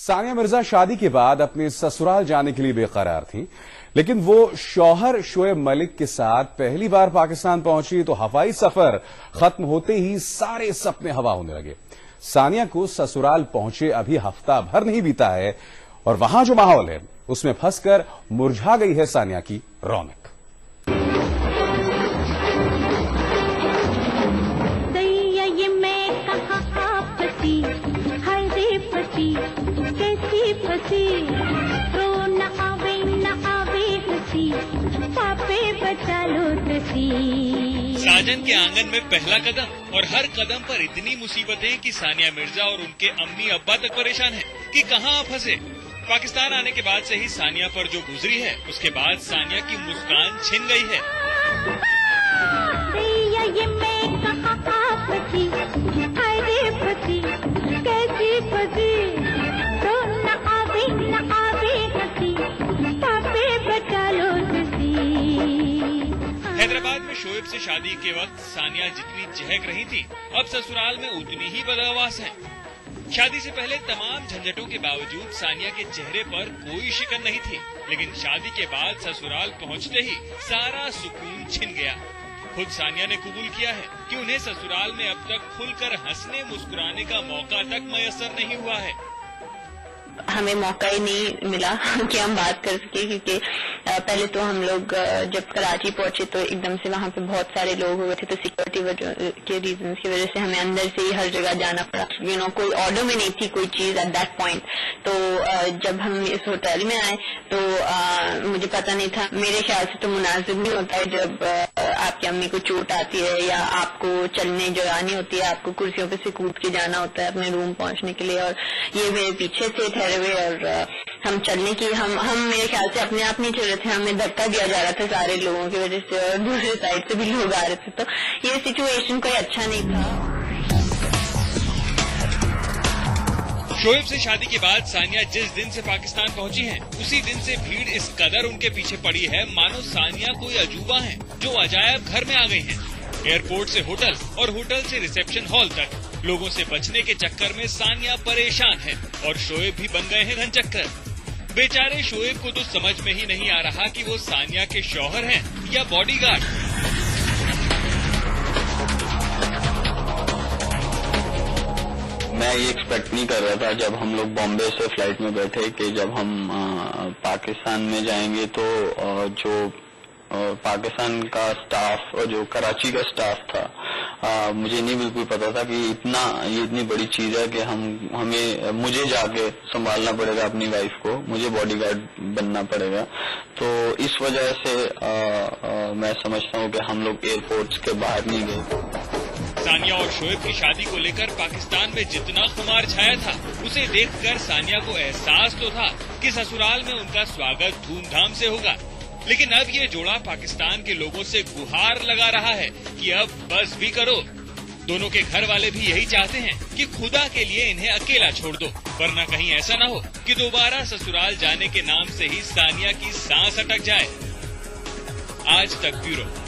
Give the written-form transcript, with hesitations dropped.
सानिया मिर्जा शादी के बाद अपने ससुराल जाने के लिए बेकरार थीं, लेकिन वो शौहर शोएब मलिक के साथ पहली बार पाकिस्तान पहुंची तो हवाई सफर खत्म होते ही सारे सपने हवा होने लगे। सानिया को ससुराल पहुंचे अभी हफ्ता भर नहीं बीता है और वहां जो माहौल है उसमें फंसकर मुरझा गई है सानिया की रौनक। साजन के आंगन में पहला कदम और हर कदम पर इतनी मुसीबतें कि सानिया मिर्जा और उनके अम्मी अब्बा तक परेशान हैं कि कहां फंसे। पाकिस्तान आने के बाद से ही सानिया पर जो गुजरी है उसके बाद सानिया की मुस्कान छिन गई है। हैदराबाद में शोएब से शादी के वक्त सानिया जितनी चहक रही थी, अब ससुराल में उतनी ही बदहवास हैं। शादी से पहले तमाम झंझटों के बावजूद सानिया के चेहरे पर कोई शिकन नहीं थी, लेकिन शादी के बाद ससुराल पहुंचते ही सारा सुकून छिन गया। खुद सानिया ने कबूल किया है कि उन्हें ससुराल में अब तक खुलकर हंसने मुस्कुराने का मौका तक मयसर नहीं हुआ है। हमें मौका ही नहीं मिला कि हम बात कर सके, क्योंकि पहले तो हम लोग जब कराची पहुंचे तो एकदम से वहाँ पे बहुत सारे लोग हो गए थे, तो सिक्योरिटी के रीजन की वजह से हमें अंदर से ही हर जगह जाना पड़ा। कोई ऑर्डर में नहीं थी कोई चीज एट दैट पॉइंट। तो जब हम इस होटल में आए तो मुझे पता नहीं था। मेरे ख्याल से तो मुनासिब नहीं होता है जब आपकी अम्मी को चोट आती है या आपको चलने जगानी होती है, आपको कुर्सियों पे से कूद के जाना होता है अपने रूम पहुंचने के लिए, और ये मेरे पीछे से ठहरे हुए और हम चलने की हम मेरे ख्याल से अपने आप नहीं चल रहे थे, हमें धक्का दिया जा रहा था सारे लोगों की वजह से और दूसरे साइड से भी लोग आ रहे थे, तो ये सिचुएशन कोई अच्छा नहीं था। शोएब से शादी के बाद सानिया जिस दिन से पाकिस्तान पहुंची हैं, उसी दिन से भीड़ इस कदर उनके पीछे पड़ी है मानो सानिया कोई अजूबा है जो अजायब घर में आ गई हैं। एयरपोर्ट से होटल और होटल से रिसेप्शन हॉल तक लोगों से बचने के चक्कर में सानिया परेशान है और शोएब भी बन गए हैं घनचक्कर। बेचारे शोएब को तो समझ में ही नहीं आ रहा कि वो सानिया के शौहर हैं या बॉडीगार्ड। मैं ये एक्सपेक्ट नहीं कर रहा था जब हम लोग बॉम्बे से फ्लाइट में बैठे कि जब हम पाकिस्तान में जाएंगे तो जो पाकिस्तान का स्टाफ और जो कराची का स्टाफ था, मुझे नहीं बिल्कुल पता था कि ये इतनी बड़ी चीज है कि मुझे जाके संभालना पड़ेगा अपनी वाइफ को, मुझे बॉडीगार्ड बनना पड़ेगा। तो इस वजह से मैं समझता हूँ कि हम लोग एयरपोर्ट्स के बाहर नहीं गए। सानिया और शोएब की शादी को लेकर पाकिस्तान में जितना खुमार छाया था, उसे देखकर सानिया को एहसास तो था कि ससुराल में उनका स्वागत धूमधाम से होगा, लेकिन अब ये जोड़ा पाकिस्तान के लोगों से गुहार लगा रहा है कि अब बस भी करो। दोनों के घर वाले भी यही चाहते हैं कि खुदा के लिए इन्हें अकेला छोड़ दो, वरना कहीं ऐसा न हो कि दोबारा ससुराल जाने के नाम से ही सानिया की सांस अटक जाए। आज तक ब्यूरो।